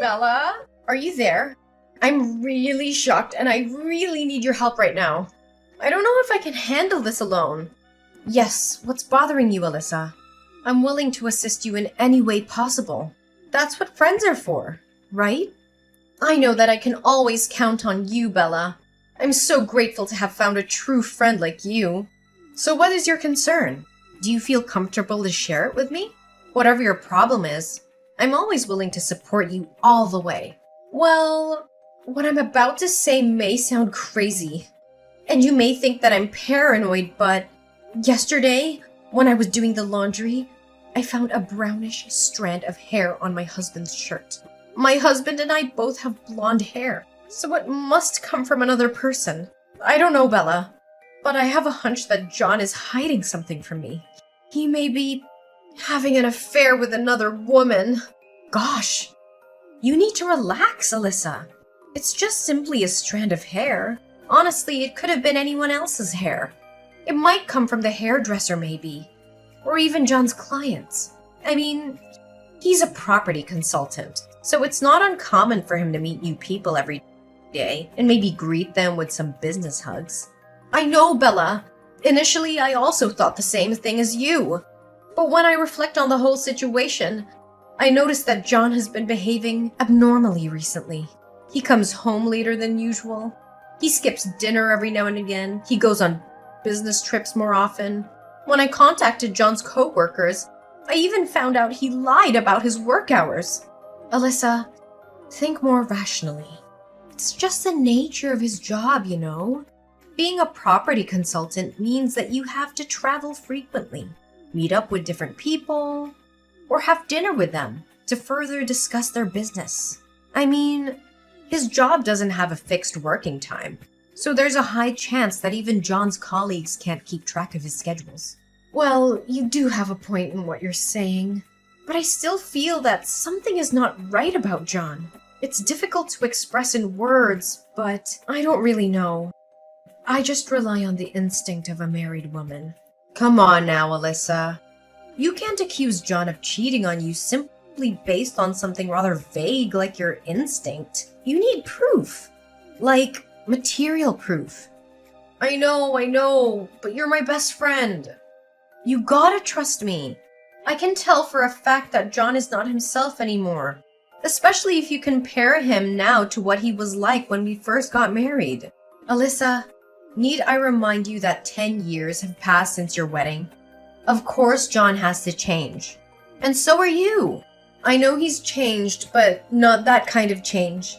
Bella, are you there? I'm really shocked and I really need your help right now. I don't know if I can handle this alone. Yes, what's bothering you, Alyssa? I'm willing to assist you in any way possible. That's what friends are for, right? I know that I can always count on you, Bella. I'm so grateful to have found a true friend like you. So what is your concern? Do you feel comfortable to share it with me? Whatever your problem is, I'm always willing to support you all the way. Well, what I'm about to say may sound crazy, and you may think that I'm paranoid, but yesterday, when I was doing the laundry, I found a brownish strand of hair on my husband's shirt. My husband and I both have blonde hair, so it must come from another person. I don't know, Bella, but I have a hunch that John is hiding something from me. He may be having an affair with another woman. Gosh, you need to relax, Alyssa. It's just simply a strand of hair. Honestly, it could have been anyone else's hair. It might come from the hairdresser, maybe. Or even John's clients. I mean, he's a property consultant, so it's not uncommon for him to meet new people every day and maybe greet them with some business hugs. I know, Bella. Initially, I also thought the same thing as you. But when I reflect on the whole situation, I noticed that John has been behaving abnormally recently. He comes home later than usual. He skips dinner every now and again. He goes on business trips more often. When I contacted John's co-workers, I even found out he lied about his work hours. Alyssa, think more rationally. It's just the nature of his job, you know. Being a property consultant means that you have to travel frequently, meet up with different people, or have dinner with them to further discuss their business. I mean, his job doesn't have a fixed working time, so there's a high chance that even John's colleagues can't keep track of his schedules. Well, you do have a point in what you're saying, but I still feel that something is not right about John. It's difficult to express in words, but I don't really know. I just rely on the instinct of a married woman. Come on now, Alyssa. You can't accuse John of cheating on you simply based on something rather vague like your instinct. You need proof. Like, material proof. I know, but you're my best friend. You gotta trust me. I can tell for a fact that John is not himself anymore, especially if you compare him now to what he was like when we first got married. Alyssa, need I remind you that 10 years have passed since your wedding? Of course John has to change. And so are you. I know he's changed, but not that kind of change.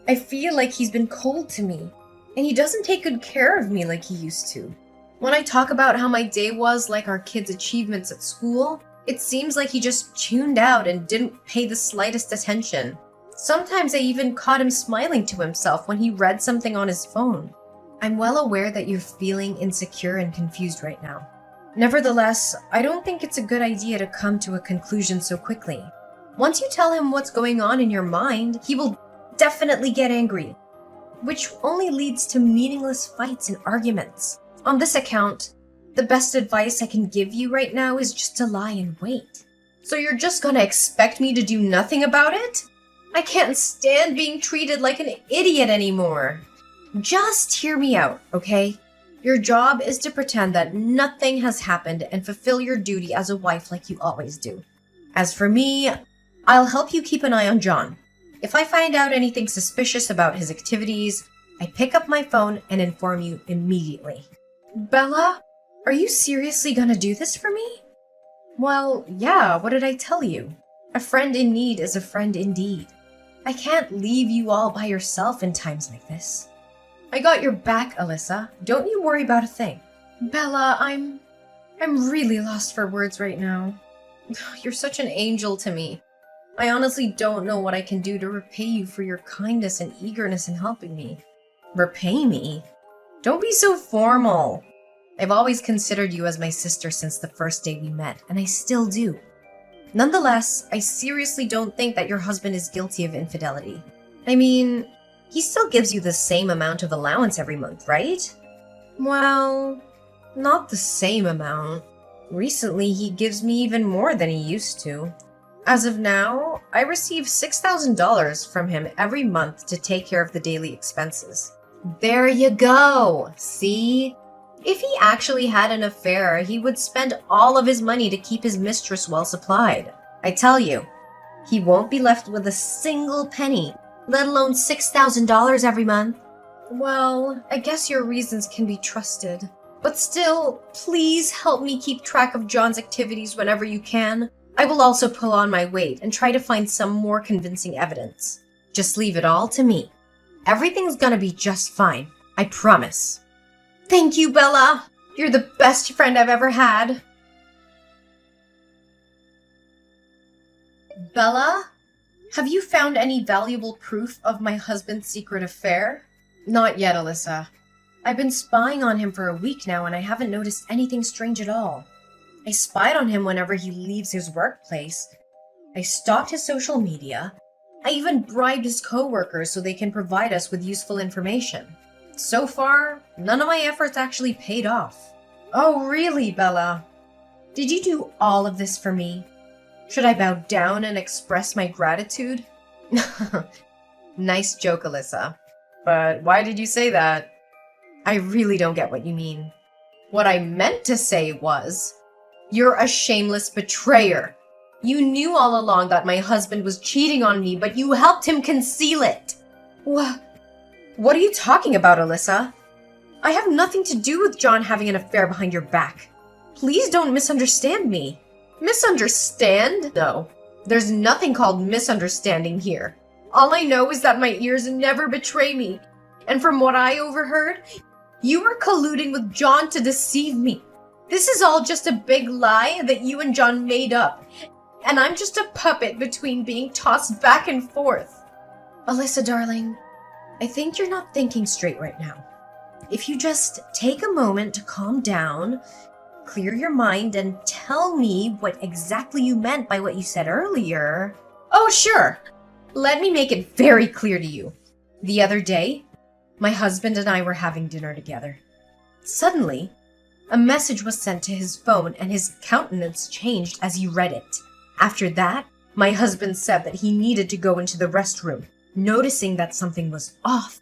I feel like he's been cold to me, and he doesn't take good care of me like he used to. When I talk about how my day was like our kids' achievements at school, it seems like he just tuned out and didn't pay the slightest attention. Sometimes I even caught him smiling to himself when he read something on his phone. I'm well aware that you're feeling insecure and confused right now. Nevertheless, I don't think it's a good idea to come to a conclusion so quickly. Once you tell him what's going on in your mind, he will definitely get angry, which only leads to meaningless fights and arguments. On this account, the best advice I can give you right now is just to lie and wait. So you're just gonna expect me to do nothing about it? I can't stand being treated like an idiot anymore. Just hear me out, okay? Your job is to pretend that nothing has happened and fulfill your duty as a wife like you always do. As for me, I'll help you keep an eye on John. If I find out anything suspicious about his activities, I pick up my phone and inform you immediately. Bella, are you seriously gonna do this for me? Well, yeah, what did I tell you? A friend in need is a friend indeed. I can't leave you all by yourself in times like this. I got your back, Alyssa. Don't you worry about a thing. Bella, I'm really lost for words right now. You're such an angel to me. I honestly don't know what I can do to repay you for your kindness and eagerness in helping me. Repay me? Don't be so formal. I've always considered you as my sister since the first day we met, and I still do. Nonetheless, I seriously don't think that your husband is guilty of infidelity. I mean, he still gives you the same amount of allowance every month, right? Well, not the same amount. Recently, he gives me even more than he used to. As of now, I receive $6,000 from him every month to take care of the daily expenses. There you go! See? If he actually had an affair, he would spend all of his money to keep his mistress well supplied. I tell you, he won't be left with a single penny, let alone $6,000 every month. Well, I guess your reasons can be trusted. But still, please help me keep track of John's activities whenever you can. I will also pull on my weight and try to find some more convincing evidence. Just leave it all to me. Everything's gonna be just fine. I promise. Thank you, Bella. You're the best friend I've ever had. Bella? Have you found any valuable proof of my husband's secret affair? Not yet, Alyssa. I've been spying on him for a week now and I haven't noticed anything strange at all. I spied on him whenever he leaves his workplace. I stalked his social media. I even bribed his coworkers so they can provide us with useful information. So far, none of my efforts actually paid off. Oh, really, Bella? Did you do all of this for me? Should I bow down and express my gratitude? Nice joke, Alyssa. But why did you say that? I really don't get what you mean. What I meant to say was, you're a shameless betrayer. You knew all along that my husband was cheating on me, but you helped him conceal it. What are you talking about, Alyssa? I have nothing to do with John having an affair behind your back. Please don't misunderstand me. Misunderstand? No. There's nothing called misunderstanding here. All I know is that my ears never betray me. And from what I overheard, you were colluding with John to deceive me. This is all just a big lie that you and John made up. And I'm just a puppet between being tossed back and forth. Alyssa, darling, I think you're not thinking straight right now. If you just take a moment to calm down, clear your mind, and tell me what exactly you meant by what you said earlier. Oh, sure. Let me make it very clear to you. The other day, my husband and I were having dinner together. Suddenly, a message was sent to his phone and his countenance changed as he read it. After that, my husband said that he needed to go into the restroom. Noticing that something was off,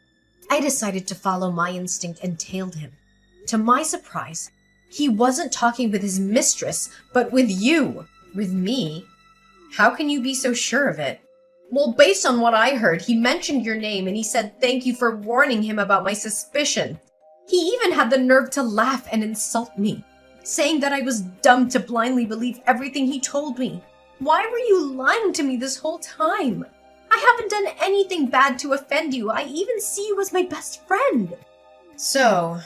I decided to follow my instinct and tailed him. To my surprise, he wasn't talking with his mistress, but with you. With me? How can you be so sure of it? Well, based on what I heard, he mentioned your name and he said thank you for warning him about my suspicion. He even had the nerve to laugh and insult me, saying that I was dumb to blindly believe everything he told me. Why were you lying to me this whole time? I haven't done anything bad to offend you. I even see you as my best friend. So,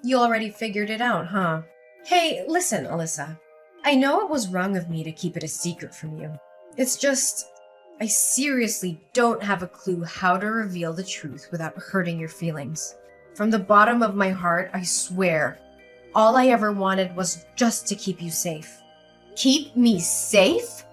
you already figured it out, huh? Hey, listen, Alyssa. I know it was wrong of me to keep it a secret from you. It's just, I seriously don't have a clue how to reveal the truth without hurting your feelings. From the bottom of my heart, I swear, all I ever wanted was just to keep you safe. Keep me safe?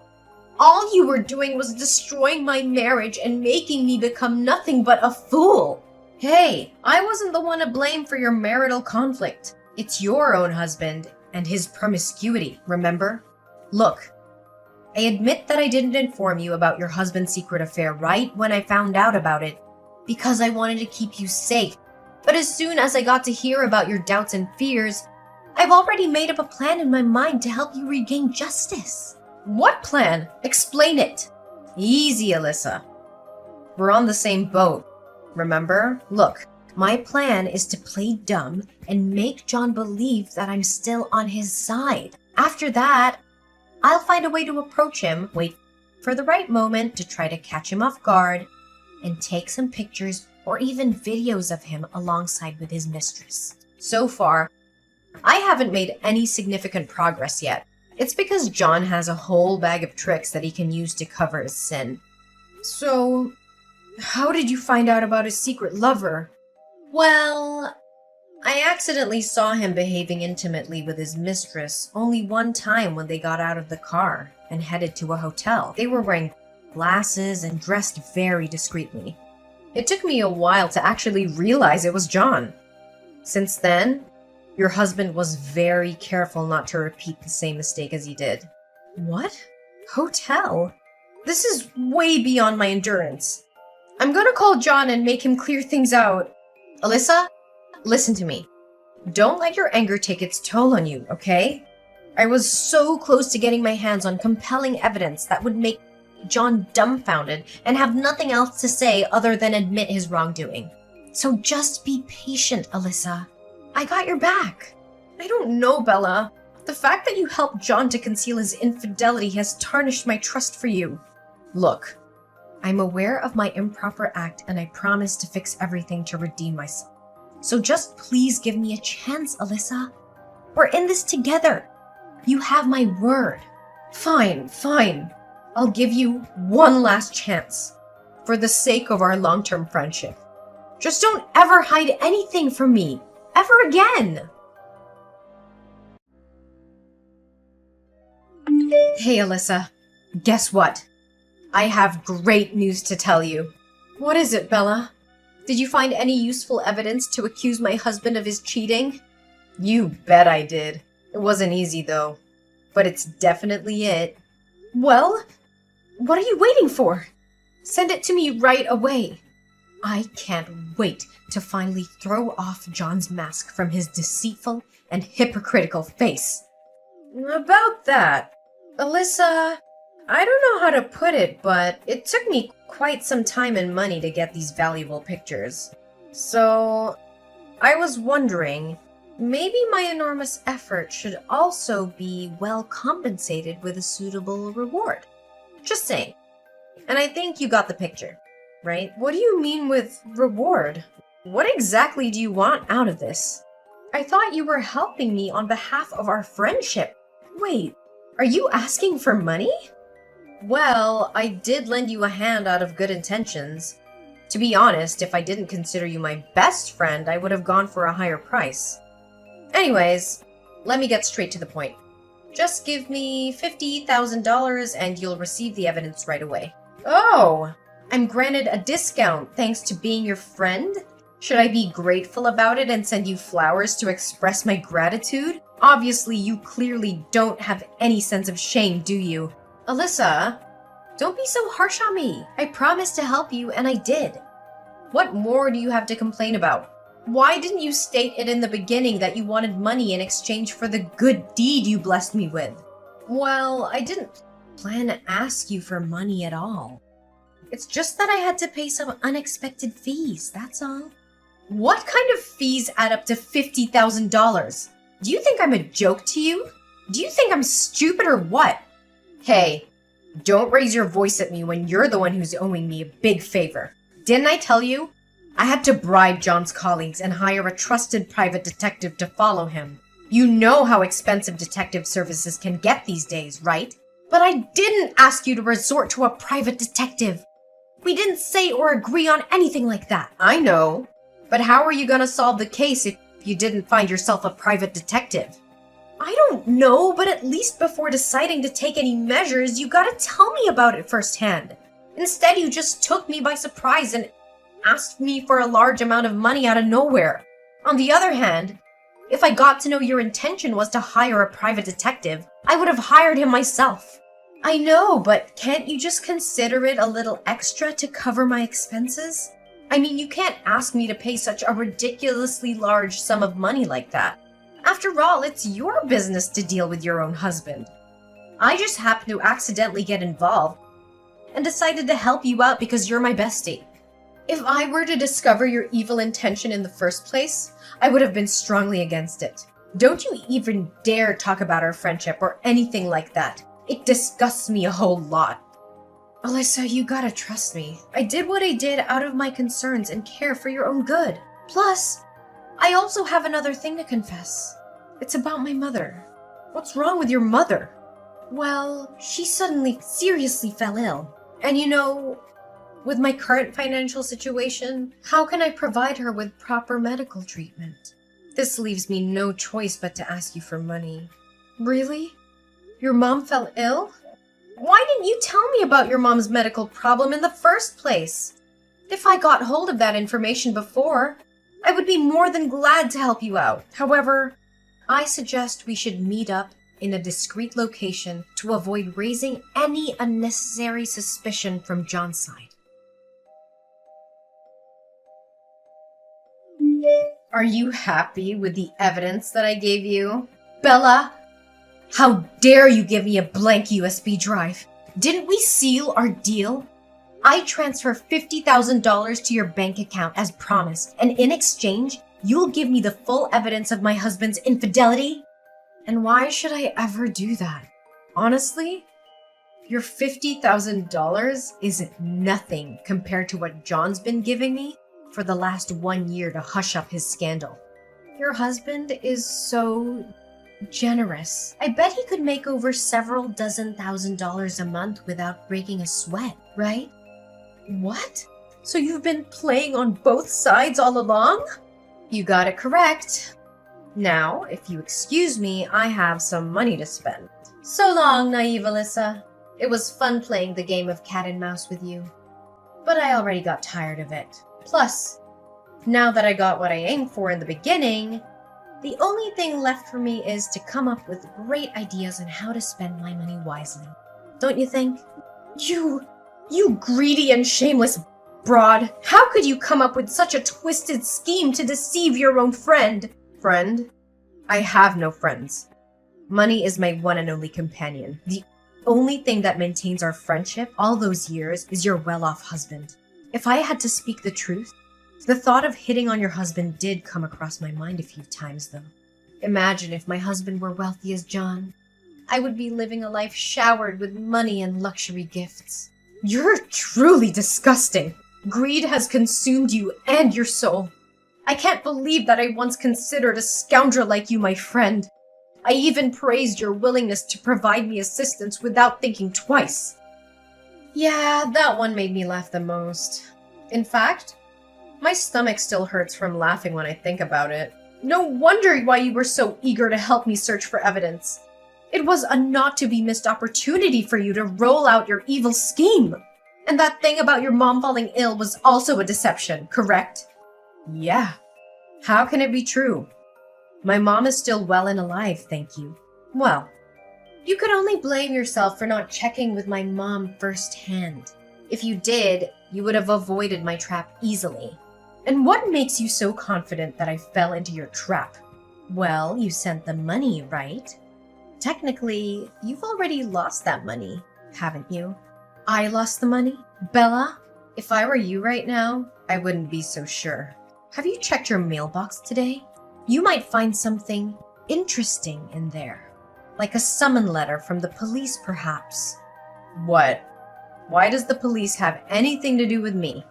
All you were doing was destroying my marriage and making me become nothing but a fool. Hey, I wasn't the one to blame for your marital conflict. It's your own husband and his promiscuity, remember? Look, I admit that I didn't inform you about your husband's secret affair right when I found out about it, because I wanted to keep you safe. But as soon as I got to hear about your doubts and fears, I've already made up a plan in my mind to help you regain justice. What plan? Explain it. Easy, Alyssa. We're on the same boat, remember? Look, my plan is to play dumb and make John believe that I'm still on his side. After that, I'll find a way to approach him, wait for the right moment to try to catch him off guard, and take some pictures or even videos of him alongside with his mistress. So far, I haven't made any significant progress yet. It's because John has a whole bag of tricks that he can use to cover his sin. So, how did you find out about his secret lover? Well, I accidentally saw him behaving intimately with his mistress only one time when they got out of the car and headed to a hotel. They were wearing glasses and dressed very discreetly. It took me a while to actually realize it was John. Since then, your husband was very careful not to repeat the same mistake as he did. What? Hotel? This is way beyond my endurance. I'm gonna call John and make him clear things out. Alyssa, listen to me. Don't let your anger take its toll on you, okay? I was so close to getting my hands on compelling evidence that would make John dumbfounded and have nothing else to say other than admit his wrongdoing. So just be patient, Alyssa. I got your back. I don't know, Bella. The fact that you helped John to conceal his infidelity has tarnished my trust for you. Look, I'm aware of my improper act and I promise to fix everything to redeem myself. So just please give me a chance, Alyssa. We're in this together. You have my word. Fine. I'll give you one last chance. For the sake of our long-term friendship. Just don't ever hide anything from me. Ever again. Hey, Alyssa. Guess what? I have great news to tell you. What is it, Bella? Did you find any useful evidence to accuse my husband of his cheating? You bet I did. It wasn't easy, though. But it's definitely it. Well, what are you waiting for? Send it to me right away. I can't wait to finally throw off John's mask from his deceitful and hypocritical face. About that, Alyssa, I don't know how to put it, but it took me quite some time and money to get these valuable pictures. So, I was wondering, maybe my enormous effort should also be well compensated with a suitable reward. Just saying. And I think you got the picture, right? What do you mean with reward? What exactly do you want out of this? I thought you were helping me on behalf of our friendship. Wait, are you asking for money? Well, I did lend you a hand out of good intentions. To be honest, if I didn't consider you my best friend, I would have gone for a higher price. Anyways, let me get straight to the point. Just give me $50,000 and you'll receive the evidence right away. Oh, I'm granted a discount thanks to being your friend? Should I be grateful about it and send you flowers to express my gratitude? Obviously, you clearly don't have any sense of shame, do you? Alyssa, don't be so harsh on me. I promised to help you, and I did. What more do you have to complain about? Why didn't you state it in the beginning that you wanted money in exchange for the good deed you blessed me with? Well, I didn't plan to ask you for money at all. It's just that I had to pay some unexpected fees, that's all. What kind of fees add up to $50,000? Do you think I'm a joke to you? Do you think I'm stupid or what? Hey, don't raise your voice at me when you're the one who's owing me a big favor. Didn't I tell you? I had to bribe John's colleagues and hire a trusted private detective to follow him. You know how expensive detective services can get these days, right? But I didn't ask you to resort to a private detective. We didn't say or agree on anything like that. I know. But how are you going to solve the case if you didn't find yourself a private detective? I don't know, but at least before deciding to take any measures, you gotta tell me about it firsthand. Instead, you just took me by surprise and asked me for a large amount of money out of nowhere. On the other hand, if I got to know your intention was to hire a private detective, I would have hired him myself. I know, but can't you just consider it a little extra to cover my expenses? I mean, you can't ask me to pay such a ridiculously large sum of money like that. After all, it's your business to deal with your own husband. I just happened to accidentally get involved and decided to help you out because you're my bestie. If I were to discover your evil intention in the first place, I would have been strongly against it. Don't you even dare talk about our friendship or anything like that. It disgusts me a whole lot. Alyssa, you gotta trust me. I did what I did out of my concerns and care for your own good. Plus, I also have another thing to confess. It's about my mother. What's wrong with your mother? Well, she suddenly seriously fell ill. And you know, with my current financial situation, how can I provide her with proper medical treatment? This leaves me no choice but to ask you for money. Really? Your mom fell ill? Why didn't you tell me about your mom's medical problem in the first place? If I got hold of that information before, I would be more than glad to help you out. However, I suggest we should meet up in a discreet location to avoid raising any unnecessary suspicion from John's side. Are you happy with the evidence that I gave you? Bella, how dare you give me a blank USB drive? Didn't we seal our deal? I transfer $50,000 to your bank account as promised, and in exchange, you'll give me the full evidence of my husband's infidelity? And why should I ever do that? Honestly, your $50,000 is nothing compared to what John's been giving me for the last 1 year to hush up his scandal. Your husband is so generous. I bet he could make over several dozen $1,000s a month without breaking a sweat, right? What? So you've been playing on both sides all along? You got it correct. Now, if you excuse me, I have some money to spend. So long, naive Alyssa. It was fun playing the game of cat and mouse with you. But I already got tired of it. Plus, now that I got what I aimed for in the beginning, the only thing left for me is to come up with great ideas on how to spend my money wisely. Don't you think? You greedy and shameless broad. How could you come up with such a twisted scheme to deceive your own friend? Friend? I have no friends. Money is my one and only companion. The only thing that maintains our friendship all those years is your well-off husband. If I had to speak the truth, the thought of hitting on your husband did come across my mind a few times, though. Imagine if my husband were wealthy as John. I would be living a life showered with money and luxury gifts. You're truly disgusting. Greed has consumed you and your soul. I can't believe that I once considered a scoundrel like you my friend. I even praised your willingness to provide me assistance without thinking twice. Yeah, that one made me laugh the most. In fact, my stomach still hurts from laughing when I think about it. No wonder why you were so eager to help me search for evidence. It was a not-to-be-missed opportunity for you to roll out your evil scheme. And that thing about your mom falling ill was also a deception, correct? Yeah. How can it be true? My mom is still well and alive, thank you. Well, you could only blame yourself for not checking with my mom firsthand. If you did, you would have avoided my trap easily. And what makes you so confident that I fell into your trap? Well, you sent the money, right? Technically, you've already lost that money, haven't you? I lost the money? Bella, if I were you right now, I wouldn't be so sure. Have you checked your mailbox today? You might find something interesting in there. Like a summon letter from the police, perhaps. What? Why does the police have anything to do with me?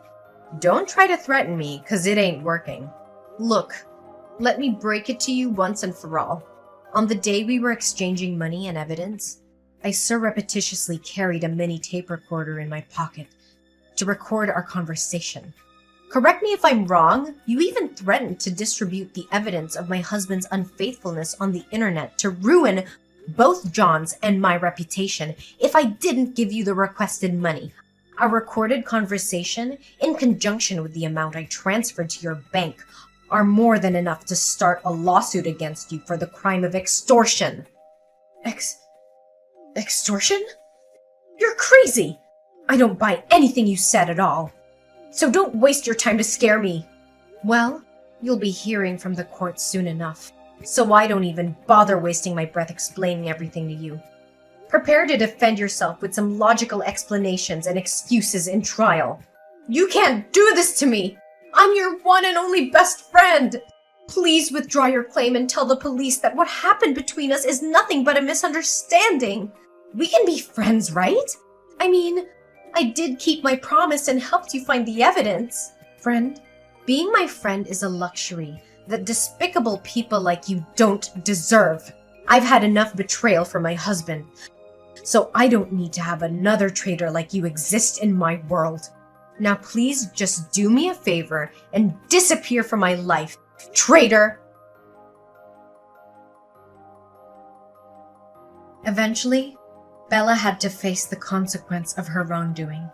Don't try to threaten me, 'cause it ain't working. Look, let me break it to you once and for all. On the day we were exchanging money and evidence, I surreptitiously carried a mini tape recorder in my pocket to record our conversation. Correct me if I'm wrong, you even threatened to distribute the evidence of my husband's unfaithfulness on the internet to ruin both John's and my reputation if I didn't give you the requested money. A recorded conversation, in conjunction with the amount I transferred to your bank, are more than enough to start a lawsuit against you for the crime of extortion. Extortion? You're crazy! I don't buy anything you said at all. So don't waste your time to scare me. Well, you'll be hearing from the court soon enough, so I don't even bother wasting my breath explaining everything to you. Prepare to defend yourself with some logical explanations and excuses in trial. You can't do this to me! I'm your one and only best friend! Please withdraw your claim and tell the police that what happened between us is nothing but a misunderstanding. We can be friends, right? I mean, I did keep my promise and helped you find the evidence. Friend, being my friend is a luxury that despicable people like you don't deserve. I've had enough betrayal from my husband, so I don't need to have another traitor like you exist in my world. Now please just do me a favor and disappear from my life, traitor! Eventually, Bella had to face the consequence of her wrongdoing.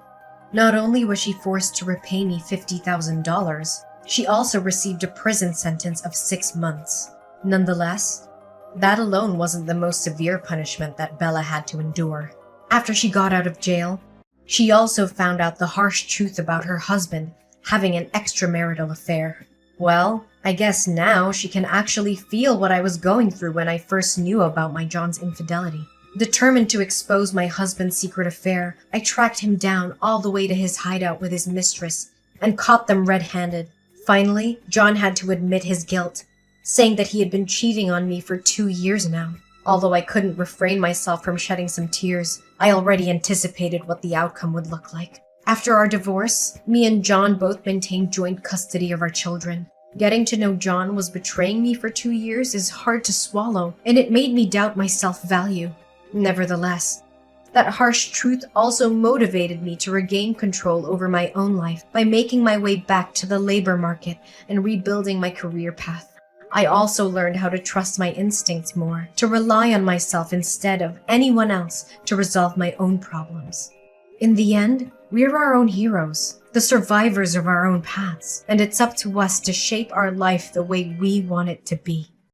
Not only was she forced to repay me $50,000, she also received a prison sentence of 6 months. Nonetheless, That alone wasn't the most severe punishment that Bella had to endure. After she got out of jail, she also found out the harsh truth about her husband having an extramarital affair. Well, I guess now she can actually feel what I was going through when I first knew about my John's infidelity. Determined to expose my husband's secret affair, I tracked him down all the way to his hideout with his mistress and caught them red-handed. Finally, John had to admit his guilt, saying that he had been cheating on me for 2 years now. Although I couldn't refrain myself from shedding some tears, I already anticipated what the outcome would look like. After our divorce, me and John both maintained joint custody of our children. Getting to know John was betraying me for 2 years is hard to swallow, and it made me doubt my self-value. Nevertheless, that harsh truth also motivated me to regain control over my own life by making my way back to the labor market and rebuilding my career path. I also learned how to trust my instincts more, to rely on myself instead of anyone else to resolve my own problems. In the end, we're our own heroes, the survivors of our own paths, and it's up to us to shape our life the way we want it to be.